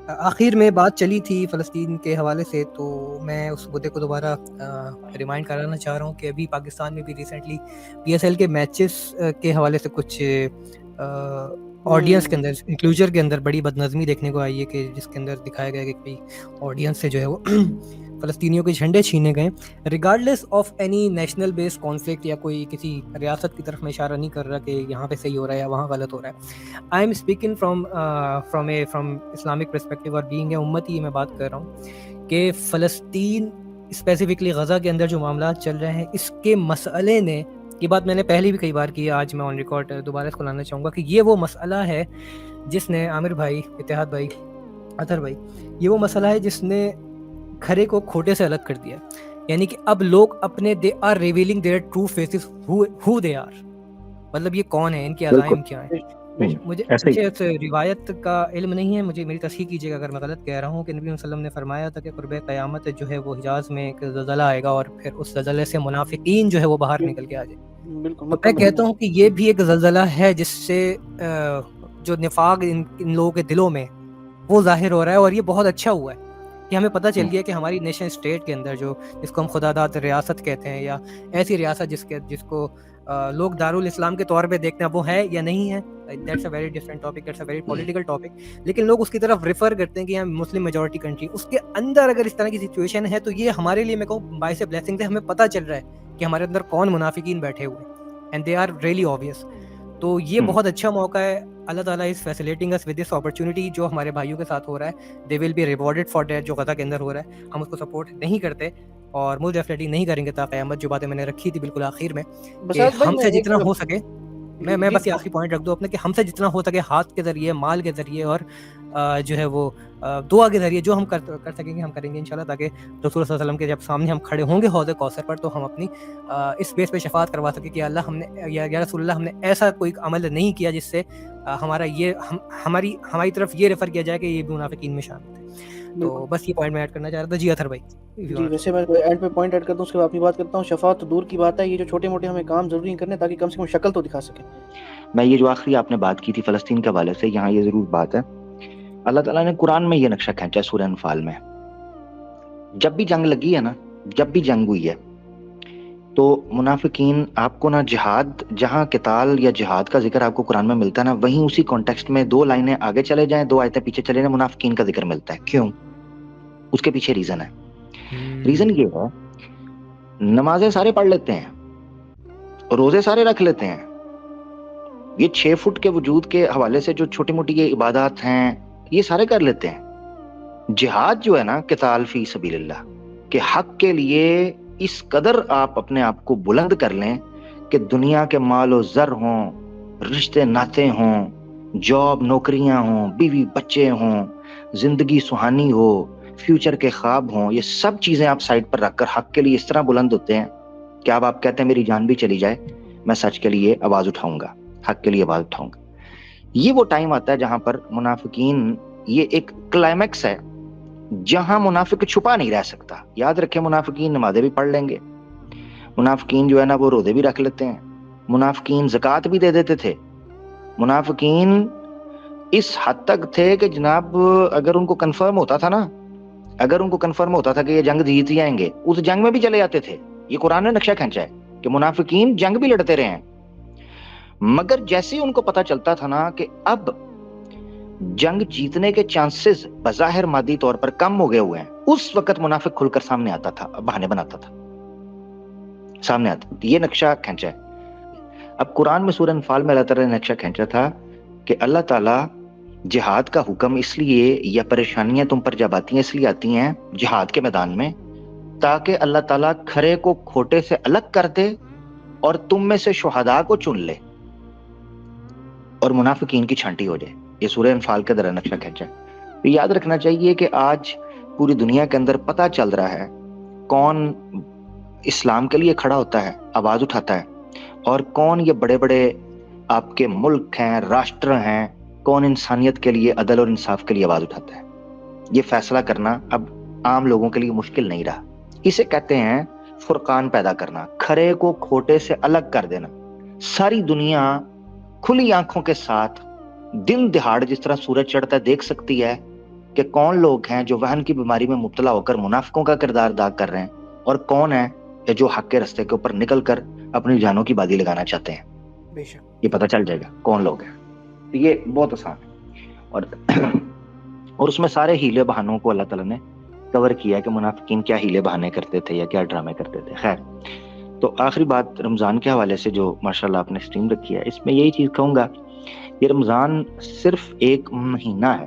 آخر میں بات چلی تھی فلسطین کے حوالے سے، تو میں اس مدعے کو دوبارہ ریمائنڈ کرانا چاہ رہا ہوں کہ ابھی پاکستان میں بھی ریسنٹلی پی ایس ایل کے میچز کے حوالے سے کچھ آڈینس کے اندر انکلوجر کے اندر بڑی بدنظمی دیکھنے کو آئی ہے، کہ جس کے اندر دکھایا گیا کہ کوئی آڈینس سے جو ہے وہ فلسطینیوں کے جھنڈے چھینے گئے، regardless of any national base conflict, یا کوئی کسی ریاست کی طرف میں اشارہ نہیں کر رہا کہ یہاں پہ صحیح ہو رہا ہے یا وہاں غلط ہو رہا ہے. I am speaking from Islamic perspective, اور بینگ اے امتی میں بات کر رہا ہوں کہ فلسطین اسپیسیفکلی غزہ کے اندر جو معاملات چل رہے ہیں، اس کے مسئلے نے، یہ بات میں نے پہلے بھی کئی بار کی ہے، آج میں آن ریکارڈ دوبارہ اس کو لانا چاہوں گا کہ یہ وہ مسئلہ ہے جس نے عامر بھائی، اتحاد بھائی، اطہر بھائی، یہ وہ مسئلہ ہے جس نے کھرے کو کھوٹے سے الگ کر دیا. یعنی کہ اب لوگ اپنے they are revealing their true faces, who they are, مطلب یہ کون ہے، ان کے عزائم کیا ہیں. مجھے اس روایت کا علم نہیں ہے، مجھے میری تصحیح کیجیے گا اگر میں غلط کہہ رہا ہوں، کہ نبی صلی اللہ علیہ وسلم نے فرمایا تھا کہ قرب قیامت جو ہے وہ حجاز میں ایک زلزلہ آئے گا، اور پھر اس زلزلے سے منافقین جو ہے وہ باہر نکل کے آ جائے. تو میں کہتا ہوں کہ یہ بھی ایک زلزلہ ہے جس سے جو نفاق ان لوگوں کے دلوں میں وہ ظاہر ہو رہا ہے. اور یہ بہت اچھا ہوا ہے کہ ہمیں پتہ چل گیا کہ ہماری نیشن اسٹیٹ کے اندر جو جس کو ہم خدا داد ریاست کہتے ہیں، یا ایسی ریاست جس کو لوگ دارالاسلام کے طور پہ دیکھتے ہیں، وہ ہے یا نہیں ہے. That's a very different topic, that's a very political topic. لیکن لوگ اس کی طرف ریفر کرتے ہیں کہ ہم مسلم میجورٹی کنٹری، اس کے اندر اگر اس طرح کی سچویشن ہے تو یہ ہمارے لیے، میں کہوں، باعث بلیسنگ ہے. ہمیں پتہ چل رہا ہے کہ ہمارے اندر کون منافقین بیٹھے ہوئے ہیں، and they are really abusive. تو یہ بہت اچھا موقع ہے. اللہ تعالیٰ از فیسیلیٹنگ اس ود دس اپرچونٹی. جو ہمارے بھائیوں کے ساتھ ہو رہا ہے، they will be rewarded for that. جو غزہ کے اندر ہو رہا ہے، ہم اس کو سپورٹ نہیں کرتے، اور موسٹ ڈیفینیٹلی نہیں کریں گے تا قیامت. جو باتیں میں نے رکھی تھی بالکل آخر میں، کہ ہم سے جتنا ہو سکے، میں بس یہ آخری پوائنٹ رکھ دوں اپنے، کہ ہم سے جتنا ہو سکے ہاتھ کے ذریعے، مال کے ذریعے، اور جو ہے وہ دعا کے ذریعے جو ہم کر سکیں گے ہم کریں گے انشاءاللہ، تاکہ رسول صلی اللہ علیہ وسلم کے جب سامنے ہم کھڑے ہوں گے حوض کوثر پر، تو ہم اپنی اس بیس پہ شفاعت کروا سکیں کہ اللہ، ہم نے یا رسول اللہ، ہم نے ایسا کوئی عمل نہیں کیا جس سے ہمارا یہ ہماری طرف یہ ریفر کیا جائے کہ یہ منافقین میں شامل ہے. تو بس یہ پوائنٹ میں ایڈ کرنا چاہ رہا تھا. جی اطہر بھائی. جی ویسے میں اینڈ پہ پوائنٹ ایڈ کرتا ہوں، اس کے بعد اپنی بات کرتا ہوں. شفاعت تو دور کی بات ہے، یہ جو چھوٹے موٹے ہمیں کام ضروری کرنے تاکہ کم سے کم شکل تو دکھا سکیں. میں یہ جو آخری آپ نے بات کی تھی فلسطین کے حوالے سے، یہاں یہ ضرور بات ہے، اللہ تعالیٰ نے قرآن میں یہ نقشہ کھینچا سورہ انفال میں. جب بھی جنگ لگی ہے نا، جب بھی جنگ ہوئی ہے، تو منافقین آپ کو نا جہاد، جہاں قتال یا جہاد کا ذکر آپ کو قرآن میں ملتا ہے نا، وہیں اسی کانٹیکسٹ میں 2 لائنیں آگے چلے جائیں، 2 آیتیں پیچھے چلے جائیں، منافقین کا ذکر ملتا ہے. کیوں؟ اس کے پیچھے ریزن ہے. ریزن یہ ہے، نمازیں سارے پڑھ لیتے ہیں، روزے سارے رکھ لیتے ہیں، یہ 6 فٹ کے وجود کے حوالے سے جو چھوٹی موٹی یہ عبادات ہیں یہ سارے کر لیتے ہیں. جہاد جو ہے نا، قتال فی سبیل اللہ، کہ حق کے لیے اس قدر آپ اپنے آپ کو بلند کر لیں کہ دنیا کے مال و زر ہوں، رشتے ناطے ہوں، جاب نوکریاں ہوں، بیوی بچے ہوں، زندگی سہانی ہو، فیوچر کے خواب ہوں، یہ سب چیزیں آپ سائڈ پر رکھ کر حق کے لیے اس طرح بلند ہوتے ہیں کہ اب آپ کہتے ہیں میری جان بھی چلی جائے، میں سچ کے لیے آواز اٹھاؤں گا، حق کے لیے آواز اٹھاؤں گا. یہ وہ ٹائم آتا ہے جہاں پر منافقین، یہ ایک کلائمیکس ہے جہاں منافق چھپا نہیں رہ سکتا. یاد رکھیں، منافقین نمازیں بھی پڑھ لیں گے، منافقین جو ہے نا وہ روزے بھی رکھ لیتے ہیں، منافقین زکوٰۃ بھی دے دیتے تھے، منافقین اس حد تک تھے کہ جناب اگر ان کو کنفرم ہوتا تھا نا، اگر ان کو کنفرم ہوتا تھا کہ یہ جنگ جیت جائیں گے، اس جنگ میں بھی چلے جاتے تھے. یہ قرآن نے نقشہ کھینچا ہے کہ منافقین جنگ بھی لڑتے رہے ہیں. مگر جیسے ہی ان کو پتا چلتا تھا نا کہ اب جنگ جیتنے کے چانسز بظاہر مادی طور پر کم ہو گئے ہوئے ہیں، اس وقت منافق کھل کر سامنے آتا تھا، بہانے بناتا تھا، سامنے آتا. یہ نقشہ کھینچا ہے. اب قرآن میں سورہ انفال میں اللہ تعالیٰ نے نقشہ کھینچا تھا کہ اللہ تعالیٰ جہاد کا حکم اس لیے، یا پریشانیاں تم پر جب آتی ہیں اس لیے آتی ہیں جہاد کے میدان میں، تاکہ اللہ تعالیٰ کھرے کو کھوٹے سے الگ کر دے اور تم میں سے شہداء کو چن لے اور منافقین کی چھانٹی ہو جائے. یہ سورہ انفال کے در نقشہ کھینچا ہے. تو یاد رکھنا چاہیے کہ آج پوری دنیا کے اندر پتہ چل رہا ہے کون اسلام کے لیے کھڑا ہوتا ہے، آواز اٹھاتا ہے، اور کون یہ بڑے بڑے آپ کے ملک ہیں، راشٹر ہیں، کون انسانیت کے لیے، عدل اور انصاف کے لیے آواز اٹھاتا ہے. یہ فیصلہ کرنا اب عام لوگوں کے لیے مشکل نہیں رہا. اسے کہتے ہیں فرقان پیدا کرنا، کھرے کو کھوٹے سے الگ کر دینا. ساری دنیا کھلی آنکھوں کے ساتھ دن دہاڑ جس طرح سورج چڑھتا ہے دیکھ سکتی ہے کہ کون لوگ ہیں جو وہن کی بیماری میں مبتلا ہو کر منافقوں کا کردار ادا کر رہے ہیں اور کون ہے کہ جو حق کے رستے کے اوپر نکل کر اپنی جانوں کی بازی لگانا چاہتے ہیں. بے شک یہ پتہ چل جائے گا کون لوگ ہیں. یہ بہت آسان ہے اور اس میں سارے ہیلے بہانوں کو اللہ تعالیٰ نے کور کیا کہ منافقین کیا ہیلے بہانے کرتے تھے یا کیا ڈرامے کرتے تھے. خیر، تو آخری بات رمضان کے حوالے سے جو ماشاءاللہ آپ نے اسٹریم رکھی ہے، اس میں یہی چیز کہوں گا، یہ رمضان صرف ایک مہینہ ہے.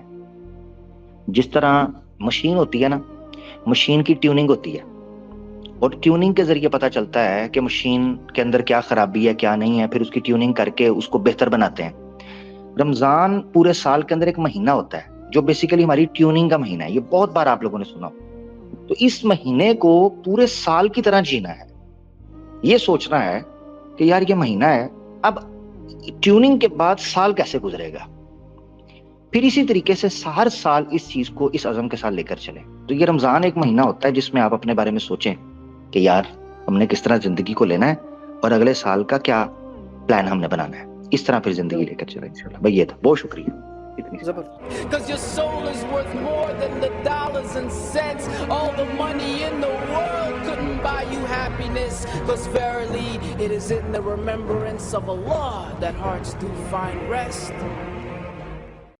جس طرح مشین ہوتی ہے نا، مشین کی ٹیوننگ ہوتی ہے اور ٹیوننگ کے ذریعے پتہ چلتا ہے کہ مشین کے اندر کیا خرابی ہے کیا نہیں ہے، پھر اس کی ٹیوننگ کر کے اس کو بہتر بناتے ہیں. رمضان پورے سال کے اندر ایک مہینہ ہوتا ہے جو بیسیکلی ہماری ٹیوننگ کا مہینہ ہے. یہ بہت بار آپ لوگوں نے سنا. تو اس مہینے کو پورے سال کی طرح جینا ہے. یہ سوچنا ہے کہ یار یہ مہینہ ہے، اب ٹیوننگ کے بعد سال کیسے گزرے گا. پھر اسی طریقے سے ہر سال اس چیز کو اس عزم کے ساتھ لے کر چلیں. تو یہ رمضان ایک مہینہ ہوتا ہے جس میں آپ اپنے بارے میں سوچیں کہ یار ہم نے کس طرح زندگی کو لینا ہے اور اگلے سال کا کیا پلان ہم نے بنانا ہے. اس طرح پھر زندگی لے کر چلیں انشاءاللہ. بھائی یہ تھا. بہت شکریہ. زبردست. Cause your soul is worth more than the dollars and cents. All the money in the world couldn't buy you happiness. Cause verily it is in the remembrance of Allah that hearts do find rest.